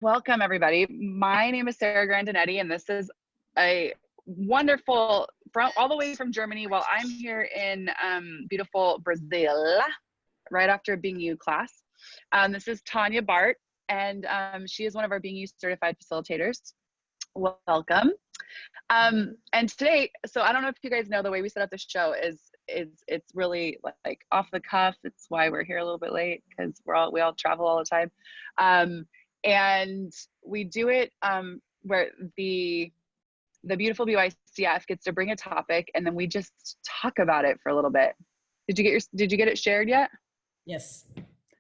Welcome, everybody. My name is Sarah Grandinetti, and this is a wonderful, all the way from Germany, while I'm here in beautiful Brazil, right after Being You class. This is Tanja Barth, and she is one of our Being You Certified Facilitators. Welcome. And today, so I don't know if you guys know, the way we set up the show is it's really like off the cuff. It's why we're here a little bit late, because we all travel all the time. And we do it where the beautiful BYCF gets to bring a topic, and then we just talk about it for a little bit. Did you get it shared yet? Yes.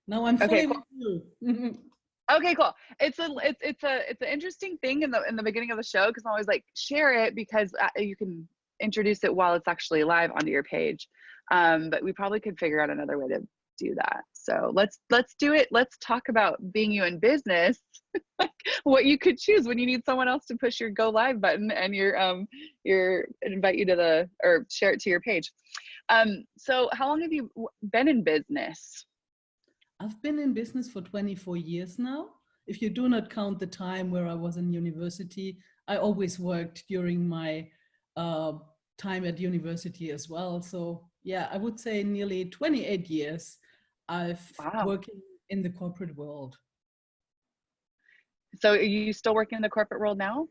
Now I'm fully with you. Okay, cool. It's an interesting thing in the beginning of the show, because I'm always like, share it, because you can introduce it while it's actually live onto your page. But we probably could figure out another way to do that. So let's do it. Let's talk about being you in business. Like what you could choose when you need someone else to push your go live button and your invite you to or share it to your page. So how long have you been in business? I've been in business for 24 years now. If you do not count the time where I was in university, I always worked during my time at university as well. So yeah, I would say nearly 28 years I've working in the corporate world. So are you still working in the corporate world now?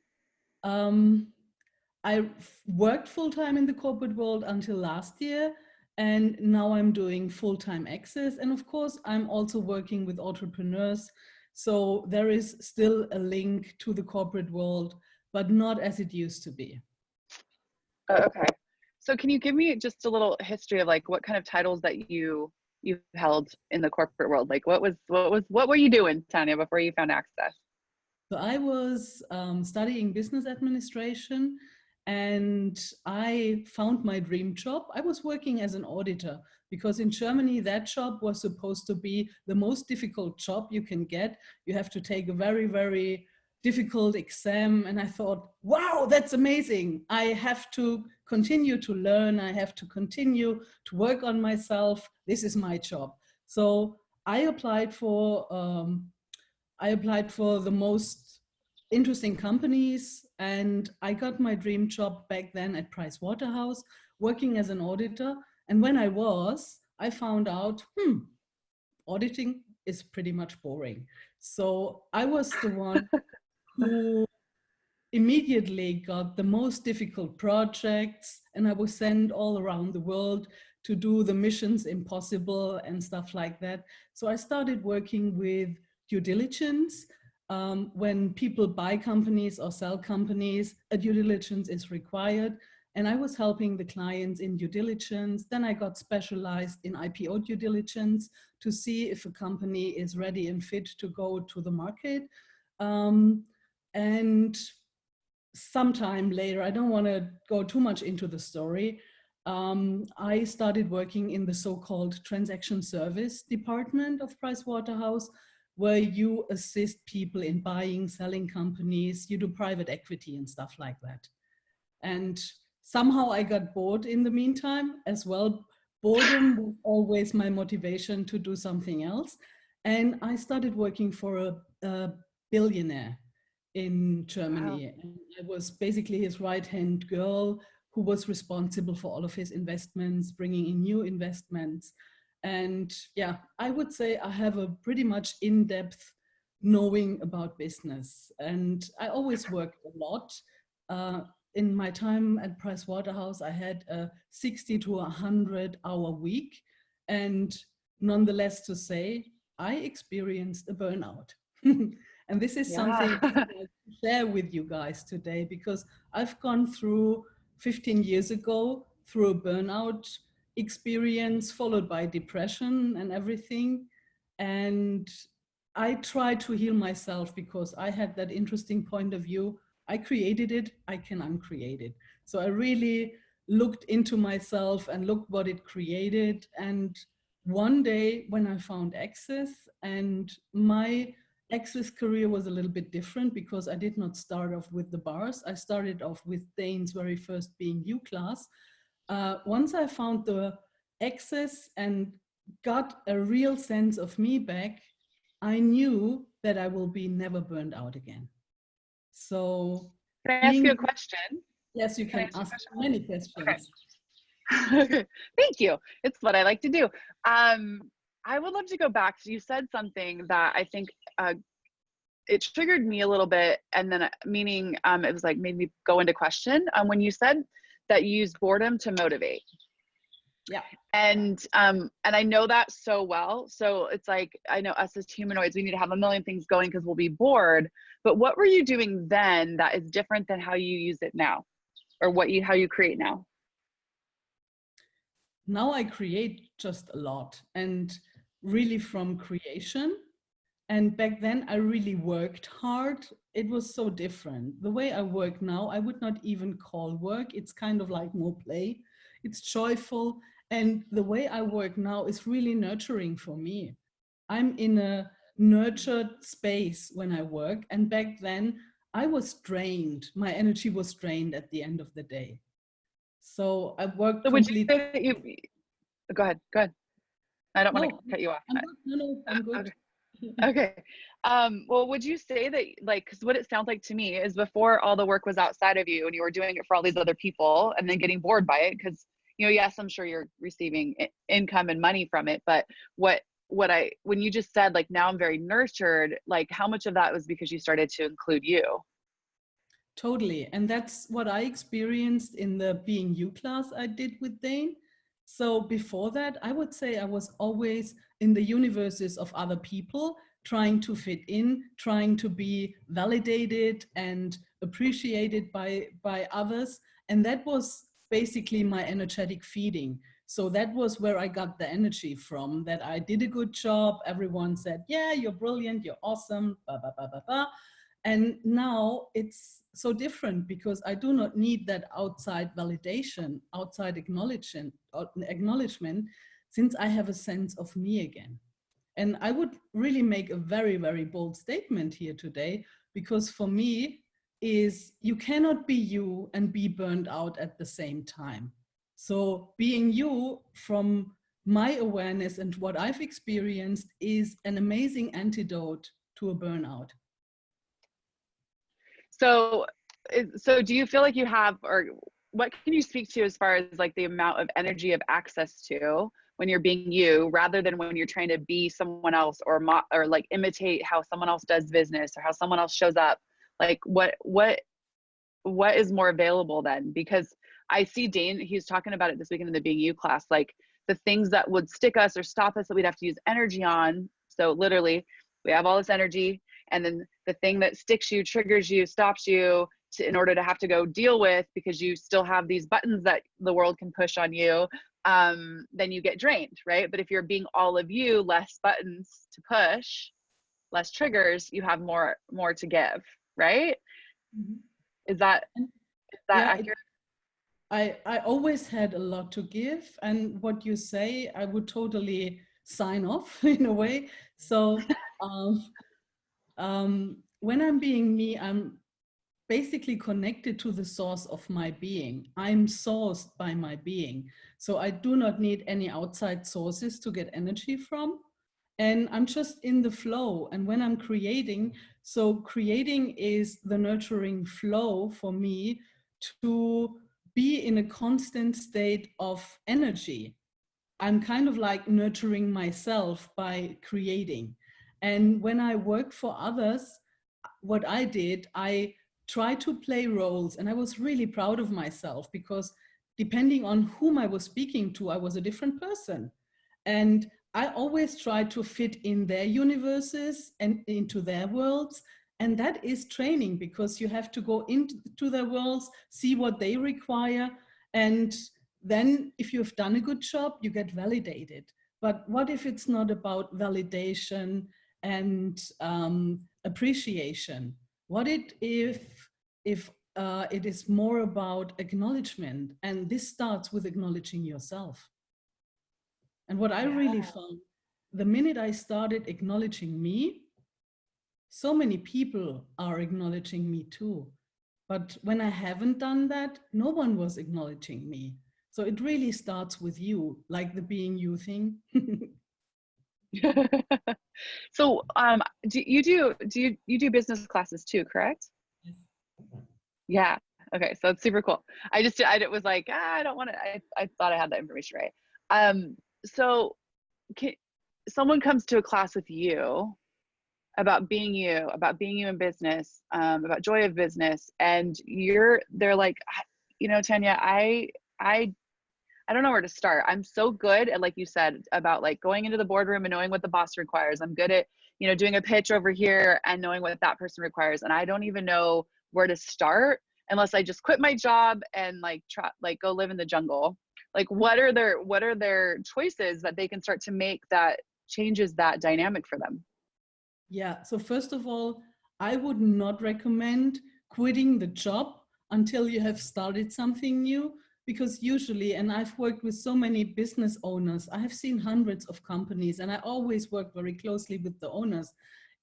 I worked full-time in the corporate world until last year, and now I'm doing full-time access. And of course, I'm also working with entrepreneurs. So there is still a link to the corporate world, but not as it used to be. Okay. So can you give me just a little history of like what kind of titles that you held in the corporate world? Like what were you doing, Tanja, before you found access? So I was studying business administration, and I found my dream job. I was working as an auditor, because in Germany, that job was supposed to be the most difficult job you can get. You have to take a very, very difficult exam. And I thought, wow, that's amazing. I have to continue to learn. I have to continue to work on myself. This is my job. So I applied for the most interesting companies, and I got my dream job back then at Pricewaterhouse, working as an auditor. And when I found out, auditing is pretty much boring. So I was the one who immediately got the most difficult projects, and I was sent all around the world to do the missions impossible and stuff like that. So I started working with due diligence. When people buy companies or sell companies, a due diligence is required. And I was helping the clients in due diligence. Then I got specialized in IPO due diligence to see if a company is ready and fit to go to the market. And sometime later, I don't want to go too much into the story, I started working in the so-called transaction service department of Pricewaterhouse, where you assist people in buying, selling companies, you do private equity and stuff like that. And somehow I got bored in the meantime as well. Boredom was always my motivation to do something else. And I started working for a billionaire in Germany. Wow. And I was basically his right-hand girl who was responsible for all of his investments, bringing in new investments. And yeah, I would say I have a pretty much in-depth knowing about business. And I always worked a lot. In my time at Pricewaterhouse, I had a 60 to 100 hour week. And nonetheless to say, I experienced a burnout. And this is something I want to share with you guys today, because I've gone through 15 years ago through a burnout experience followed by depression and everything. And I tried to heal myself because I had that interesting point of view. I created it, I can uncreate it. So I really looked into myself and looked what it created. And one day when I found Access, and my Access career was a little bit different because I did not start off with the bars. I started off with Dane's very first Being You class. Once I found the Access and got a real sense of me back, I knew that I will be never burned out again. So Can I ask you a being, question? yes, you Can I can ask you a ask question? many Okay. questions. Okay. Thank you. It's what I like to do. I would love to go back. So you said something that I think it triggered me a little bit, and then meaning it was like made me go into question. When you said that you use boredom to motivate. Yeah. And I know that so well. So it's like, I know us as humanoids, we need to have a million things going because we'll be bored. But what were you doing then that is different than how you use it now, or how you create now? Now I create just a lot, and really from creation. And back then I really worked hard. It was so different. The way I work now, I would not even call work. It's kind of like more play. It's joyful. And the way I work now is really nurturing for me. I'm in a nurtured space when I work. And back then I was drained. My energy was drained at the end of the day. So I worked So would you complete. say that you, go ahead, go ahead. I don't want to No, cut you off. I'm good. No, I'm good. Okay. Okay. Well, would you say that, like, because what it sounds like to me is before all the work was outside of you and you were doing it for all these other people and then getting bored by it, because, yes, I'm sure you're receiving income and money from it, but when you just said, like, now I'm very nurtured, like, how much of that was because you started to include you? Totally. And that's what I experienced in the Being You class I did with Dane. So before that, I would say I was always in the universes of other people, trying to fit in, trying to be validated and appreciated by others. And that was basically my energetic feeding. So that was where I got the energy from, that I did a good job. Everyone said, yeah, you're brilliant, you're awesome, blah, blah, blah, blah, blah. And now it's so different because I do not need that outside validation, outside acknowledgement, since I have a sense of me again. And I would really make a very, very bold statement here today, because for me is you cannot be you and be burned out at the same time. So being you, from my awareness and what I've experienced, is an amazing antidote to a burnout. So do you feel like you have, or what can you speak to as far as like the amount of energy of access to when you're being you, rather than when you're trying to be someone else, or like imitate how someone else does business or how someone else shows up? Like what is more available then? Because I see Dane, he's talking about it this weekend in the Being You class, like the things that would stick us or stop us that we'd have to use energy on. So literally we have all this energy, and then the thing that sticks you, triggers you, stops you in order to have to go deal with, because you still have these buttons that the world can push on you, then you get drained, right? But if you're being all of you, less buttons to push, less triggers, you have more to give, right? Mm-hmm. Is that Yeah, accurate? I always had a lot to give, and what you say, I would totally sign off in a way. So when I'm being me, I'm basically connected to the source of my being. I'm sourced by my being. So I do not need any outside sources to get energy from. And I'm just in the flow. And when I'm creating, so creating is the nurturing flow for me to be in a constant state of energy. I'm kind of like nurturing myself by creating. And when I work for others, what I did, I tried to play roles, and I was really proud of myself because depending on whom I was speaking to, I was a different person. And I always tried to fit in their universes and into their worlds. And that is training, because you have to go into their worlds, see what they require. And then if you've done a good job, you get validated. But what if it's not about validation and appreciation? What if it is more about acknowledgement? And this starts with acknowledging yourself. And what I really found, the minute I started acknowledging me, so many people are acknowledging me too. But when I haven't done that, no one was acknowledging me. So it really starts with you, like the Being You thing. So, you do business classes too, correct? Yeah. Okay. So it's super cool. I was like, I don't want to, I thought I had that information right. So can, someone comes to a class with you about being you in business, about joy of business. And they're like, Tanya, I, I don't know where to start. I'm so good at, like you said, about like going into the boardroom and knowing what the boss requires. I'm good at, doing a pitch over here and knowing what that person requires. And I don't even know where to start unless I just quit my job and like go live in the jungle. Like what are their choices that they can start to make that changes that dynamic for them? Yeah, so first of all, I would not recommend quitting the job until you have started something new, because usually, and I've worked with so many business owners, I have seen hundreds of companies, and I always work very closely with the owners.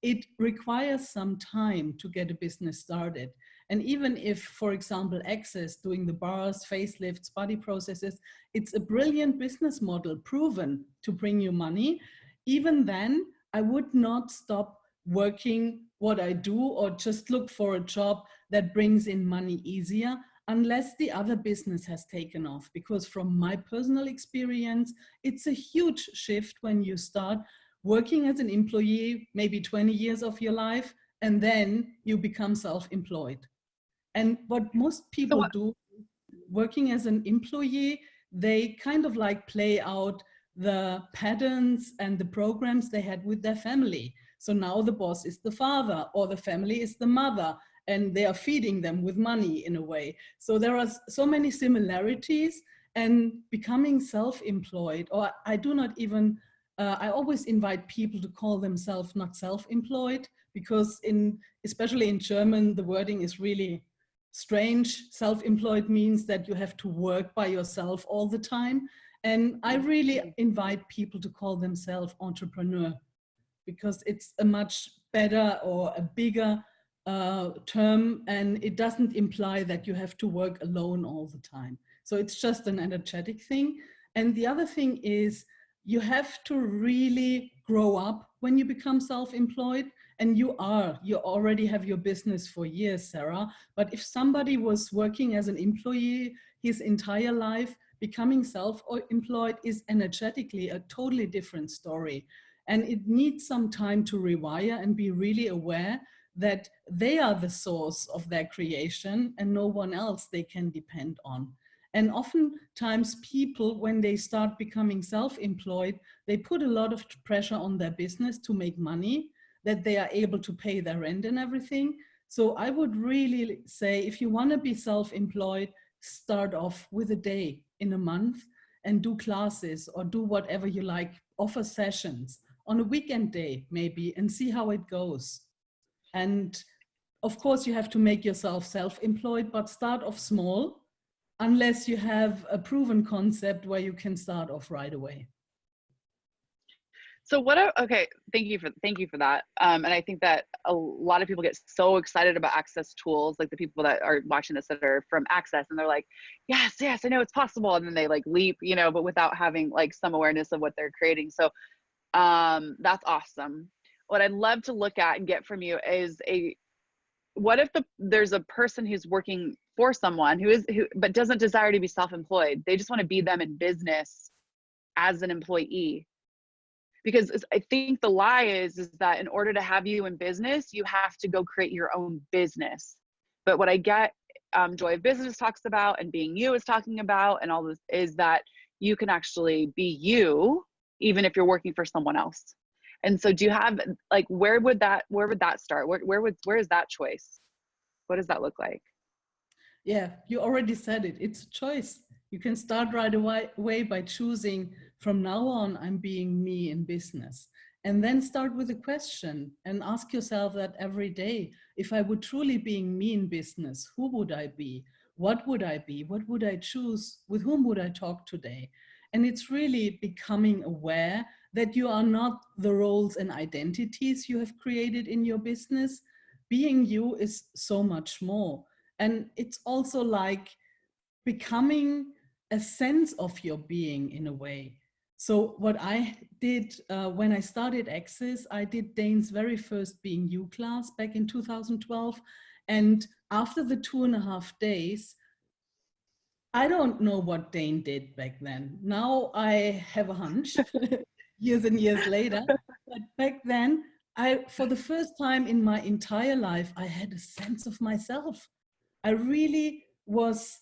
It requires some time to get a business started. And even if, for example, Access, doing the bars, facelifts, body processes, it's a brilliant business model, proven to bring you money. Even then, I would not stop working what I do or just look for a job that brings in money easier unless the other business has taken off. Because from my personal experience, it's a huge shift when you start working as an employee, maybe 20 years of your life, and then you become self-employed. And what most So people do, working as an employee, they kind of like play out the patterns and the programs they had with their family. So now the boss is the father or the family is the mother, and they are feeding them with money in a way. So there are so many similarities, and becoming self-employed, or I do not even, I always invite people to call themselves not self-employed, because especially in German, the wording is really strange. Self-employed means that you have to work by yourself all the time. And I really invite people to call themselves entrepreneur, because it's a much better or a bigger term, and it doesn't imply that you have to work alone all the time. So it's just an energetic thing. And the other thing is, you have to really grow up when you become self-employed. And you already have your business for years, Sarah. But if somebody was working as an employee his entire life, becoming self-employed is energetically a totally different story. And it needs some time to rewire and be really aware that they are the source of their creation and no one else they can depend on. And oftentimes people, when they start becoming self-employed, they put a lot of pressure on their business to make money, that they are able to pay their rent and everything. So I would really say, if you want to be self-employed, start off with a day in a month and do classes or do whatever you like, offer sessions on a weekend day maybe, and see how it goes. And of course you have to make yourself self-employed, but start off small, unless you have a proven concept where you can start off right away. So okay, thank you for that. And I think that a lot of people get so excited about Access tools, like the people that are watching this that are from Access, and they're like, yes, I know it's possible. And then they like leap, but without having like some awareness of what they're creating. So that's awesome. What I'd love to look at and get from you is what if there's a person who's working for someone who but doesn't desire to be self-employed. They just want to be them in business as an employee. Because I think the lie is that in order to have you in business, you have to go create your own business. But what I get Joy of Business talks about, and Being You is talking about, and all this, is that you can actually be you, even if you're working for someone else. And so do you have, like, where would that start? Where is that choice? What does that look like? Yeah, you already said it. It's a choice. You can start right away by choosing, from now on, I'm being me in business. And then start with a question and ask yourself that every day. If I would truly being me in business, who would I be? What would I be? What would I choose? With whom would I talk today? And it's really becoming aware that you are not the roles and identities you have created in your business. Being you is so much more. And it's also like becoming a sense of your being in a way. So what I did when I started Access, I did Dane's very first Being You class back in 2012. And after the 2.5 days, I don't know what Dane did back then. Now I have a hunch, years and years later. But back then, for the first time in my entire life, I had a sense of myself. I really was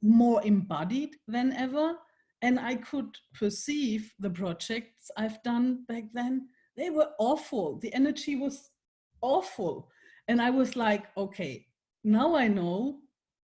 more embodied than ever. And I could perceive the projects I've done back then. They were awful. The energy was awful. And I was like, okay, now I know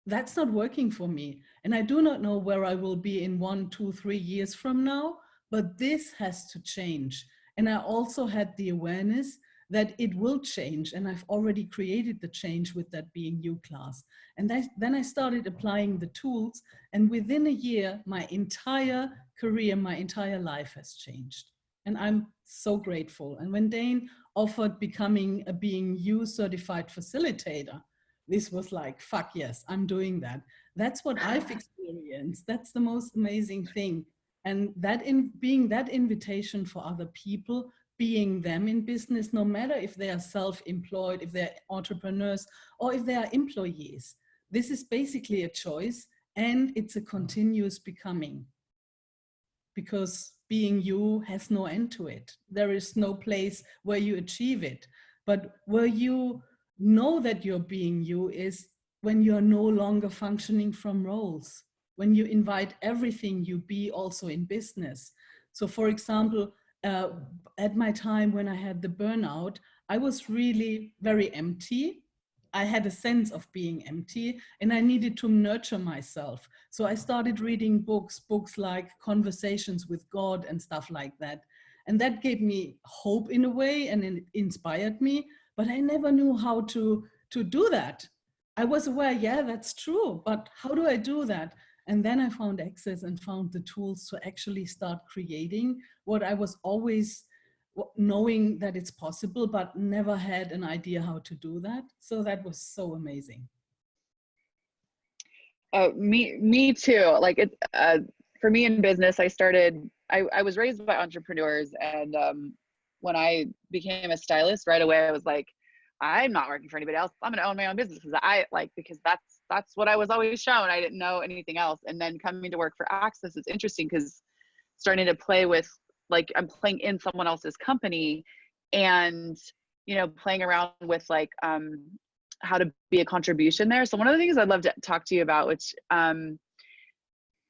that's not working for me. And I do not know where I will be in 1, 2, 3 years from now, but this has to change. And I also had the awareness that it will change. And I've already created the change with that Being You class. And then I started applying the tools. And within a year, my entire career, my entire life has changed. And I'm so grateful. And when Dane offered becoming a Being You Certified Facilitator, this was like, fuck yes, I'm doing that. That's what I've experienced. That's the most amazing thing. And that being that invitation for other people, being them in business, no matter if they are self-employed, if they're entrepreneurs, or if they are employees. This is basically a choice, and it's a continuous becoming. Because being you has no end to it. There is no place where you achieve it. But where you know that you're being you is when you're no longer functioning from roles, when you invite everything you be also in business. So for example, at my time when I had the burnout, I was really very empty. I had a sense of being empty, and I needed to nurture myself. So I started reading books like Conversations with God and stuff like that. And that gave me hope in a way, and it inspired me, but I never knew how to do that. I was aware, yeah, that's true, but how do I do that? And then I found Access and found the tools to actually start creating what I was always knowing that it's possible, but never had an idea how to do that. So that was so amazing. Me too. Like it, for me in business, I was raised by entrepreneurs, and when I became a stylist right away, I was like, I'm not working for anybody else. I'm going to own my own business because that's what I was always shown. I didn't know anything else. And then coming to work for Access is interesting because starting to play with, like, I'm playing in someone else's company, and, you know, playing around with like, how to be a contribution there. So one of the things I'd love to talk to you about, which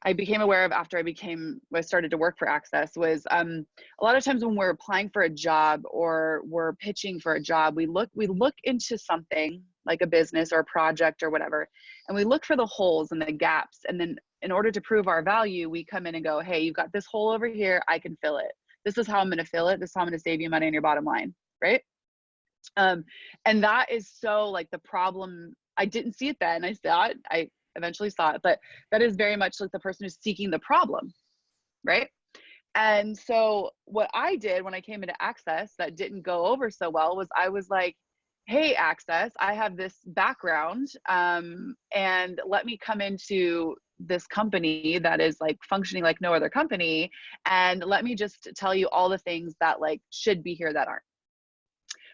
I became aware of after I started to work for Access, was a lot of times when we're applying for a job or we're pitching for a job, we look into something like a business or a project or whatever, and we look for the holes and the gaps. And then in order to prove our value, we come in and go, hey, you've got this hole over here, I can fill it. This is how I'm going to fill it. This is how I'm going to save you money on your bottom line, right? And that is so like the problem. I didn't see it then. I saw it. I eventually saw it, but that is very much like the person who's seeking the problem, right? And so what I did when I came into Access that didn't go over so well was I was like, hey, Access, I have this background, and let me come into this company that is like functioning like no other company, and let me just tell you all the things that like should be here that aren't.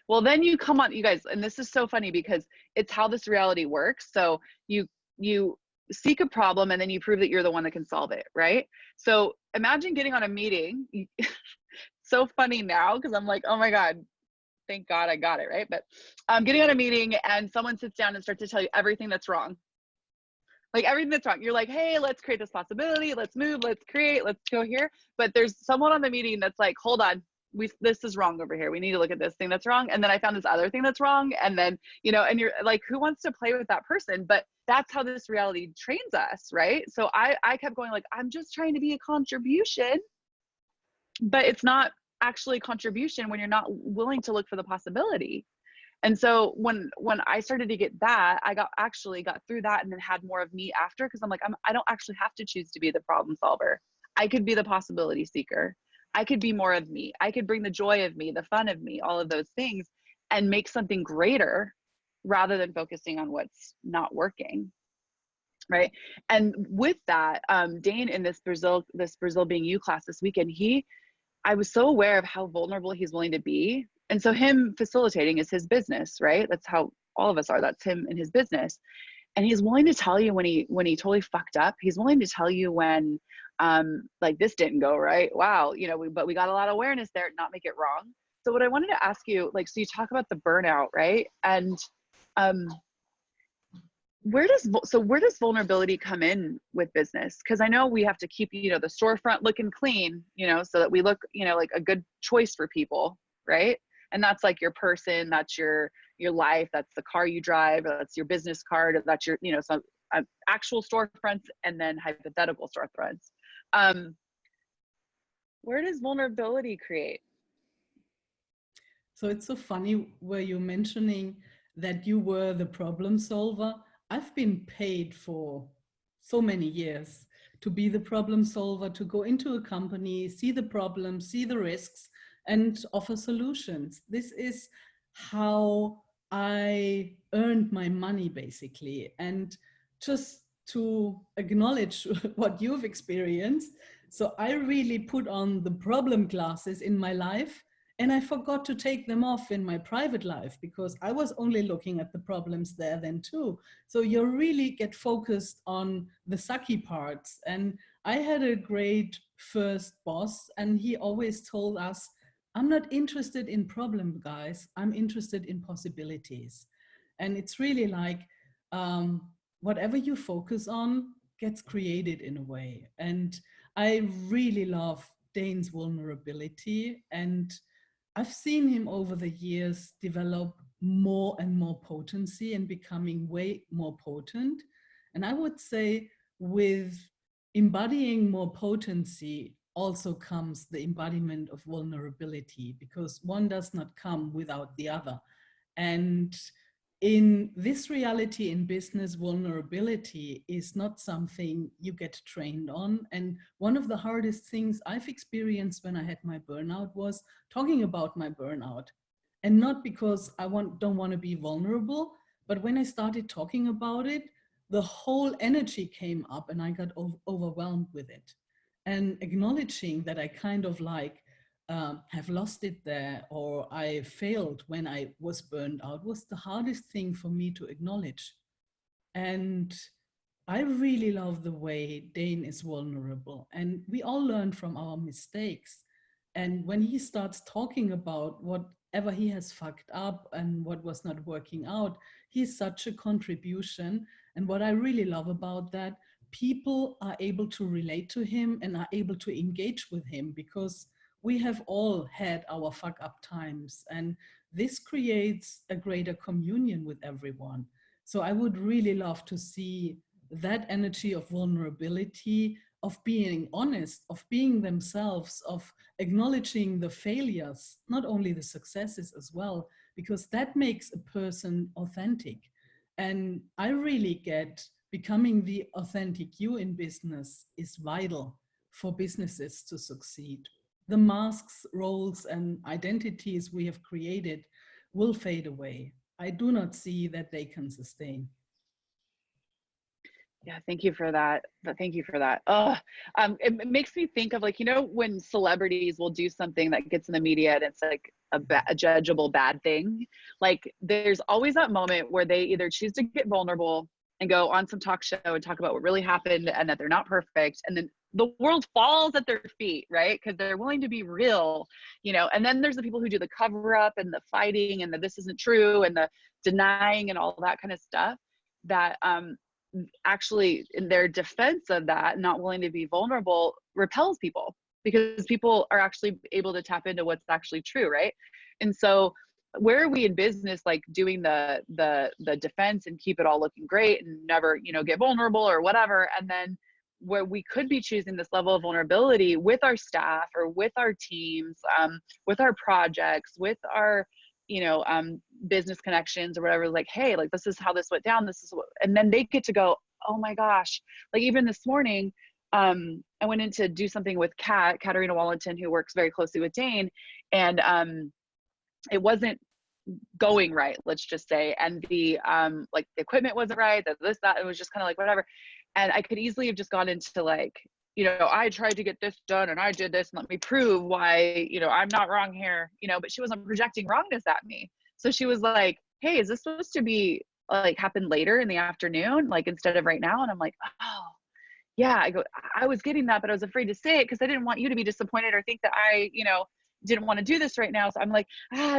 Well, then you come on, you guys, and this is so funny because it's how this reality works. So you seek a problem and then you prove that you're the one that can solve it, right? So imagine getting on a meeting. So funny now because I'm like, oh my God, thank God I got it, right? But getting on a meeting and someone sits down and starts to tell you everything that's wrong. Like everything that's wrong. You're like, hey, let's create this possibility. Let's move, let's create, let's go here. But there's someone on the meeting that's like, hold on, this is wrong over here. We need to look at this thing that's wrong. And then I found this other thing that's wrong. And then, you know, and you're like, who wants to play with that person? But that's how this reality trains us, right? So I kept going like, I'm just trying to be a contribution, but it's not actually contribution when you're not willing to look for the possibility. And so when I started to get that, I got through that and then had more of me after, because I'm like, I don't actually have to choose to be the problem solver. I could be the possibility seeker. I could be more of me. I could bring the joy of me, the fun of me, all of those things, and make something greater rather than focusing on what's not working. right? And with that, Dane in this Brazil Being You class this weekend, I was so aware of how vulnerable he's willing to be. And so him facilitating is his business, right? That's how all of us are. That's him in his business. And he's willing to tell you when he totally fucked up. He's willing to tell you when like this didn't go right. Wow, you know, but we got a lot of awareness there, not make it wrong. So what I wanted to ask you, like, so you talk about the burnout, right? And where does vulnerability come in with business? Because I know we have to keep, you know, the storefront looking clean, you know, so that we look, you know, like a good choice for people, right? And that's like your person, that's your life, that's the car you drive, that's your business card, that's your, you know, some actual storefronts and then hypothetical storefronts. Where does vulnerability create? So it's so funny where you're mentioning that you were the problem solver. I've been paid for so many years to be the problem solver, to go into a company, see the problems, see the risks, and offer solutions. This is how I earned my money, basically. And just to acknowledge what you've experienced, so I really put on the problem glasses in my life, and I forgot to take them off in my private life because I was only looking at the problems there then too. So you really get focused on the sucky parts. And I had a great first boss, and he always told us, I'm not interested in problem, guys. I'm interested in possibilities. And it's really like whatever you focus on gets created in a way. And I really love Dane's vulnerability, and I've seen him over the years develop more and more potency and becoming way more potent. And I would say with embodying more potency also comes the embodiment of vulnerability, because one does not come without the other. And in this reality in business, vulnerability is not something you get trained on. And one of the hardest things I've experienced when I had my burnout was talking about my burnout. And not because I don't want to be vulnerable, but when I started talking about it, the whole energy came up and I got overwhelmed with it. And acknowledging that I kind of like have lost it there, or I failed when I was burned out, was the hardest thing for me to acknowledge. And I really love the way Dane is vulnerable, and we all learn from our mistakes. And when he starts talking about whatever he has fucked up and what was not working out, he's such a contribution. And what I really love about that, people are able to relate to him and are able to engage with him, because we have all had our fuck up times, and this creates a greater communion with everyone. So I would really love to see that energy of vulnerability, of being honest, of being themselves, of acknowledging the failures, not only the successes as well, because that makes a person authentic. And I really get becoming the authentic you in business is vital for businesses to succeed. The masks, roles, and identities we have created will fade away. I do not see that they can sustain. Yeah, thank you for that. Thank you for that. It makes me think of, like, you know, when celebrities will do something that gets in the media and it's like a judgeable bad thing. Like, there's always that moment where they either choose to get vulnerable and go on some talk show and talk about what really happened and that they're not perfect, and then the world falls at their feet, right? Because they're willing to be real, you know. And then there's the people who do the cover up and the fighting and the this isn't true and the denying and all that kind of stuff, that actually in their defense of that, not willing to be vulnerable, repels people, because people are actually able to tap into what's actually true, right? And so where are we in business, like doing the defense and keep it all looking great and never, you know, get vulnerable or whatever, and then where we could be choosing this level of vulnerability with our staff or with our teams, with our projects, with our, you know, business connections or whatever, like, hey, like, this is how this went down, this is what, and then they get to go, oh my gosh. Like, even this morning, I went in to do something with Katarina Wallington, who works very closely with Dane, and it wasn't going right, let's just say, and the like the equipment wasn't right, that it was just kind of like whatever. And I could easily have just gone into like, you know, I tried to get this done and I did this and let me prove why, you know, I'm not wrong here, you know, but she wasn't projecting wrongness at me. So she was like, hey, is this supposed to be like happen later in the afternoon, like instead of right now? And I'm like, oh, yeah. I go, I was getting that, but I was afraid to say it because I didn't want you to be disappointed or think that I, you know, didn't want to do this right now. So I'm like,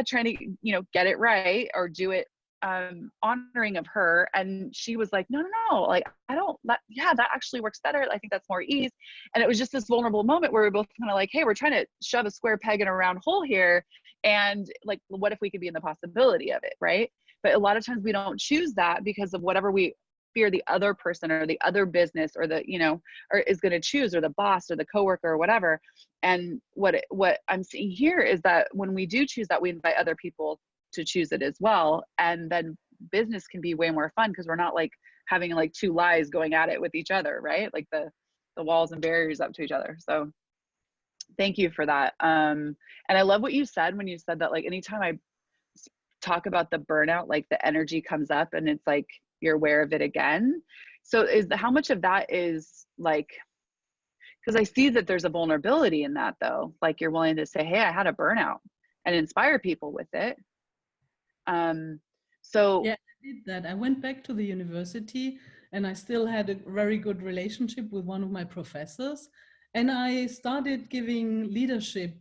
trying to, you know, get it right or do it honoring of her. And she was like, no, like I don't yeah, that actually works better. I think that's more ease. And it was just this vulnerable moment where we both kind of like, hey, we're trying to shove a square peg in a round hole here. And like, what if we could be in the possibility of it, right? But a lot of times we don't choose that because of whatever we fear the other person or the other business or the, you know, or is going to choose, or the boss or the coworker or whatever. And what I'm seeing here is that when we do choose that, we invite other people to choose it as well. And then business can be way more fun because we're not like having like two lies going at it with each other, right? Like the walls and barriers up to each other. So thank you for that. And I love what you said when you said that, like, anytime I talk about the burnout, like the energy comes up and it's like, you're aware of it again. So how much of that is like, because I see that there's a vulnerability in that though. Like you're willing to say, hey, I had a burnout, and inspire people with it. So yeah, I did that. I went back to the university and I still had a very good relationship with one of my professors. And I started giving leadership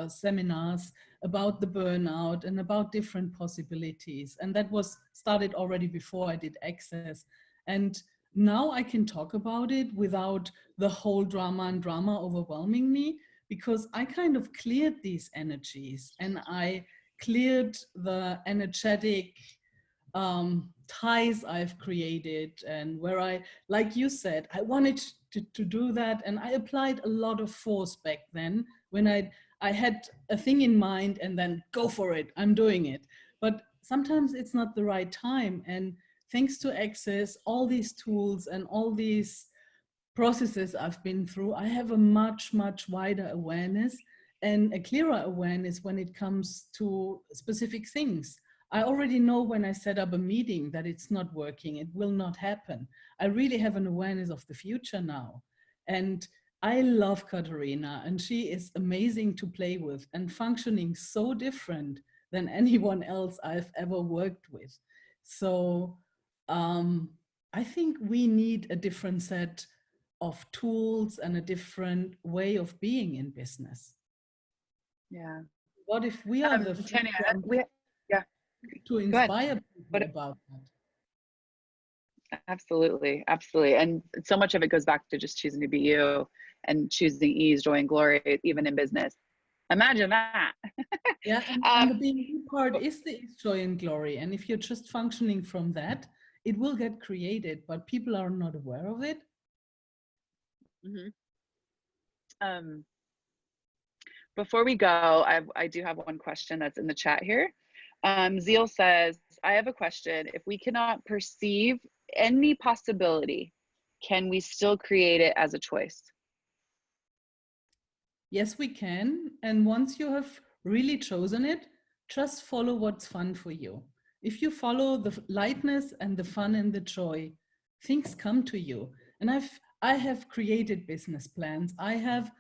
seminars about the burnout and about different possibilities. And that was started already before I did Access. And now I can talk about it without the whole drama overwhelming me, because I kind of cleared these energies and I cleared the energetic ties I've created, and where I, like you said, I wanted to do that, and I applied a lot of force back then when I had a thing in mind and then go for it, I'm doing it. But sometimes it's not the right time, and thanks to Access, all these tools and all these processes I've been through, I have a much wider awareness and a clearer awareness when it comes to specific things. I already know when I set up a meeting that it's not working, it will not happen. I really have an awareness of the future now. And I love Katerina, and she is amazing to play with and functioning so different than anyone else I've ever worked with. So I think we need a different set of tools and a different way of being in business. yeah. What if we are the Tanya, yeah, to inspire people about that? Absolutely. And so much of it goes back to just choosing to be you and choosing ease, joy, and glory, even in business. Imagine that. Yeah, and the being you part is the joy and glory. And if you're just functioning from that, it will get created, but people are not aware of it. Mm-hmm. Before we go, I do have one question that's in the chat here. Zeal says, I have a question. If we cannot perceive any possibility, can we still create it as a choice? Yes, we can. And once you have really chosen it, just follow what's fun for you. If you follow the lightness and the fun and the joy, things come to you. And I have created business plans. I have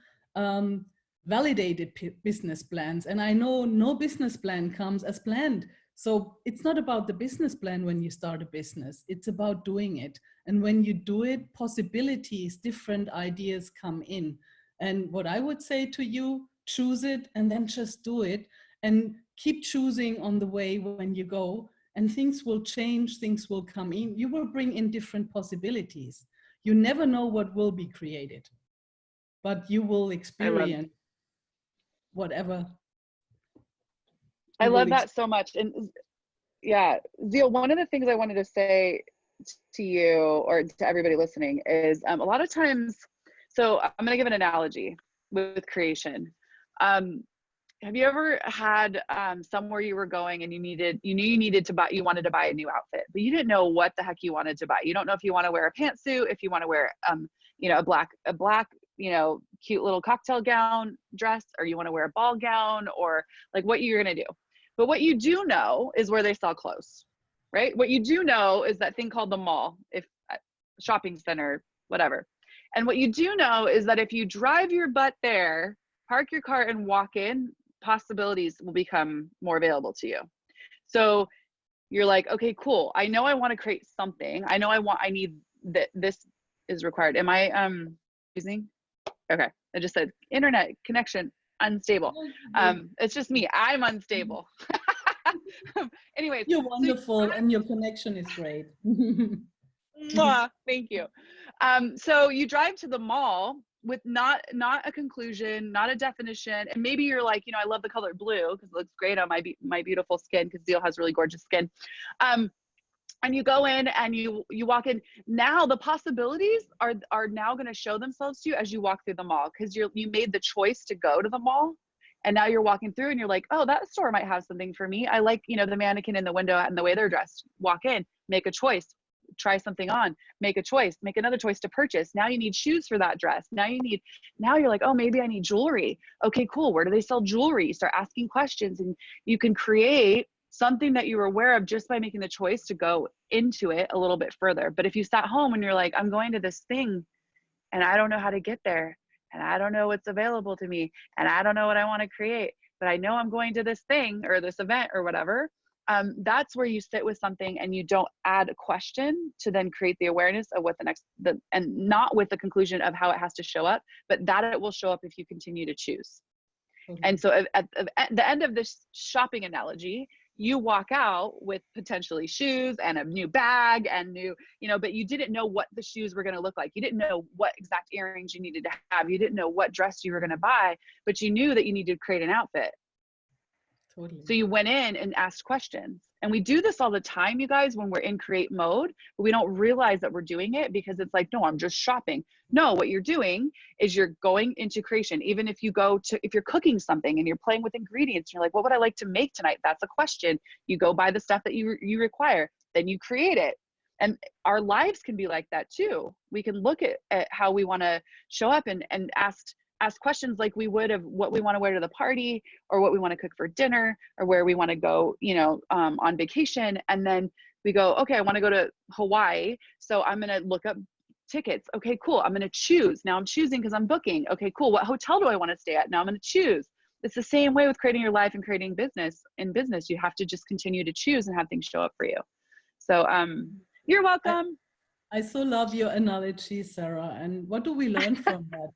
validated business plans, and I know no business plan comes as planned. So it's not about the business plan when you start a business, it's about doing it. And when you do it, possibilities, different ideas come in. And what I would say to you, choose it and then just do it, and keep choosing on the way when you go, and things will change, things will come in. You will bring in different possibilities. You never know what will be created, but you will experience whatever. I love that so much. And yeah, Zeal, one of the things I wanted to say to you or to everybody listening is a lot of times, so I'm going to give an analogy with creation. Have you ever had somewhere you were going and you knew you needed to buy, you wanted to buy a new outfit, but you didn't know what the heck you wanted to buy. You don't know if you want to wear a pantsuit, if you want to wear you know, a black, you know, cute little cocktail gown dress, or you want to wear a ball gown, or like what you're going to do. But what you do know is where they sell clothes, right? What you do know is that thing called the mall, if shopping center, whatever. And what you do know is that if you drive your butt there, park your car and walk in, possibilities will become more available to you. So you're like, okay, cool. I know I want to create something. I know I need that. This is required. Am I using? Okay. I just said internet connection unstable. It's just me. I'm unstable. Anyways. You're wonderful and your connection is great. Thank you. So you drive to the mall with not a conclusion, not a definition, and maybe you're like, I love the color blue because it looks great on my beautiful skin, because Zeal has really gorgeous skin. And you go in and you walk in. Now the possibilities are now going to show themselves to you as you walk through the mall, because you made the choice to go to the mall. And now you're walking through and you're like, oh, that store might have something for me. I like, the mannequin in the window and the way they're dressed. Walk in, make a choice, try something on, make a choice, make another choice to purchase. Now you need shoes for that dress. Now you're like, oh, maybe I need jewelry. Okay, cool. Where do they sell jewelry? Start asking questions, and you can create something that you were aware of just by making the choice to go into it a little bit further. But if you sat home and you're like, I'm going to this thing and I don't know how to get there, and I don't know what's available to me, and I don't know what I want to create, but I know I'm going to this thing or this event or whatever, that's where you sit with something and you don't add a question to then create the awareness of what and not with the conclusion of how it has to show up, but that it will show up if you continue to choose. Mm-hmm. And so at the end of this shopping analogy, you walk out with potentially shoes and a new bag and but you didn't know what the shoes were going to look like. You didn't know what exact earrings you needed to have. You didn't know what dress you were going to buy, but you knew that you needed to create an outfit. Totally. So you went in and asked questions. And we do this all the time, you guys, when we're in create mode, but we don't realize that we're doing it because it's like, no, I'm just shopping. No, what you're doing is you're going into creation. Even if you're cooking something and you're playing with ingredients, you're like, what would I like to make tonight? That's a question. You go buy the stuff that you require, then you create it. And our lives can be like that too. We can look at how we want to show up and ask questions like we would of what we want to wear to the party, or what we want to cook for dinner, or where we want to go, on vacation. And then we go, okay, I want to go to Hawaii. So I'm going to look up tickets. Okay, cool. I'm going to choose. Now I'm choosing because I'm booking. Okay, cool. What hotel do I want to stay at? Now I'm going to choose. It's the same way with creating your life and creating business. In business, you have to just continue to choose and have things show up for you. So you're welcome. I so love your analogy, Sarah. And what do we learn from that?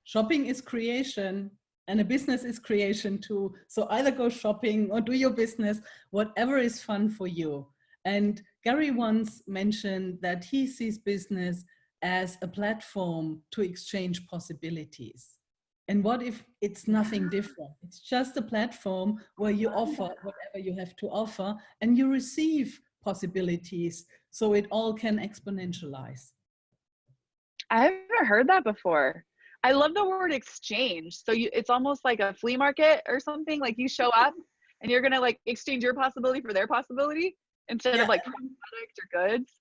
Shopping is creation, and a business is creation too. So either go shopping or do your business, whatever is fun for you. And Gary once mentioned that he sees business as a platform to exchange possibilities. And what if it's nothing different? It's just a platform where you offer whatever you have to offer and you receive possibilities, so it all can exponentialize. I haven't heard that before. I love the word exchange. So it's almost like a flea market or something. Like you show up and you're going to like exchange your possibility for their possibility instead of like product or goods.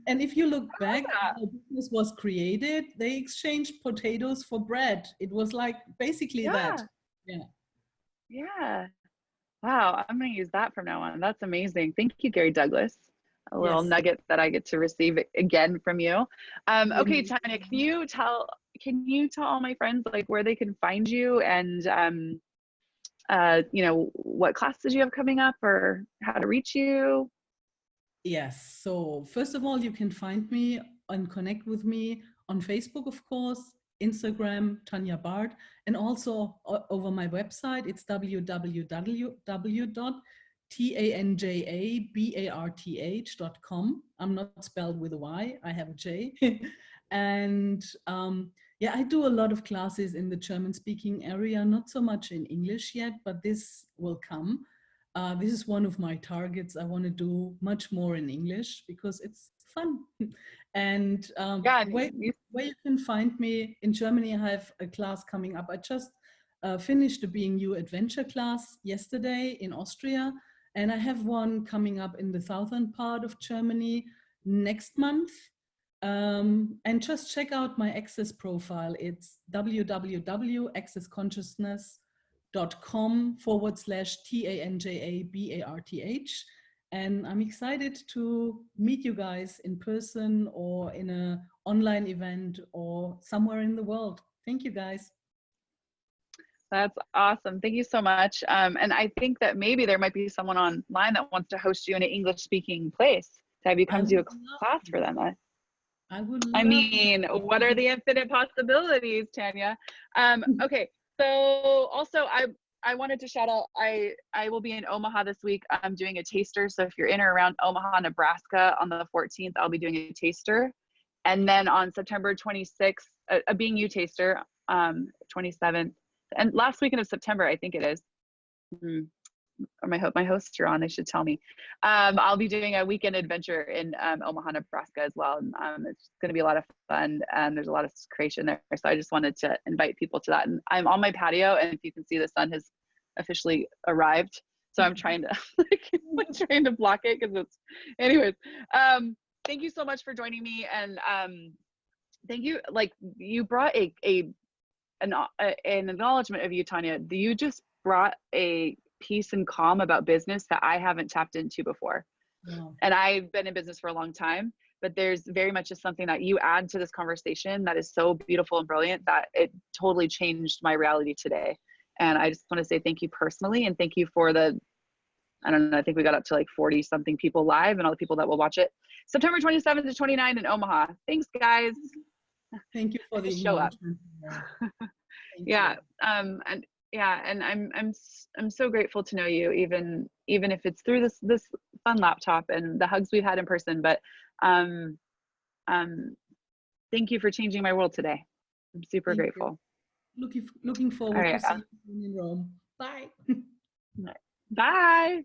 And if you look back, how business was created, they exchanged potatoes for bread. It was like basically that. Yeah. Wow. I'm going to use that from now on. That's amazing. Thank you, Gary Douglas. A little nugget that I get to receive again from you. Okay, Tanya, can you tell all my friends like where they can find you, and what classes you have coming up or how to reach you? Yes. So first of all, you can find me and connect with me on Facebook, of course, Instagram, Tanja Barth, and also over my website. It's www.tanjabarth.com. I'm not spelled with a Y, I have a J. And I do a lot of classes in the German speaking area, not so much in English yet, but this will come. This is one of my targets. I want to do much more in English because it's fun. And where you can find me in Germany, I have a class coming up. I just finished the Being You adventure class yesterday in Austria, and I have one coming up in the southern part of Germany next month. And just check out my Access profile. It's www.accessconsciousness.com/TANJABARTH. And I'm excited to meet you guys in person or in an online event or somewhere in the world. Thank you, guys. That's awesome. Thank you so much. And I think that maybe there might be someone online that wants to host you in an English speaking place to have you I come would do a love class to. for them. I would I love mean, what are to. the infinite possibilities, Tanja? Okay, so also I wanted to shout out, I will be in Omaha this week. I'm doing a taster. So if you're in or around Omaha, Nebraska on the 14th, I'll be doing a taster. And then on September 26th, a Being You taster, 27th, and last weekend of September, I think it is. Or my hosts are on, they should tell me. I'll be doing a weekend adventure in Omaha, Nebraska as well. It's going to be a lot of fun, and there's a lot of creation there. So I just wanted to invite people to that. And I'm on my patio, and if you can see, the sun has officially arrived. So I'm trying to trying to block it because it's. Anyways, thank you so much for joining me, and thank you. Like, you brought an acknowledgement of you, Tanja. You just brought a peace and calm about business that I haven't tapped into before. Wow. And I've been in business for a long time, but there's very much just something that you add to this conversation that is so beautiful and brilliant that it totally changed my reality today. And I just want to say thank you personally, and thank you for the, I don't know, I think we got up to like 40 something people live, and all the people that will watch it. September 27th to 29th in Omaha. Thanks, guys. Thank you for the Show up. Yeah. And yeah, and I'm so grateful to know you, even if it's through this fun laptop and the hugs we've had in person. But thank you for changing my world today. I'm super Thank grateful. you. Looking All forward right. to seeing you in Rome. Bye. Bye.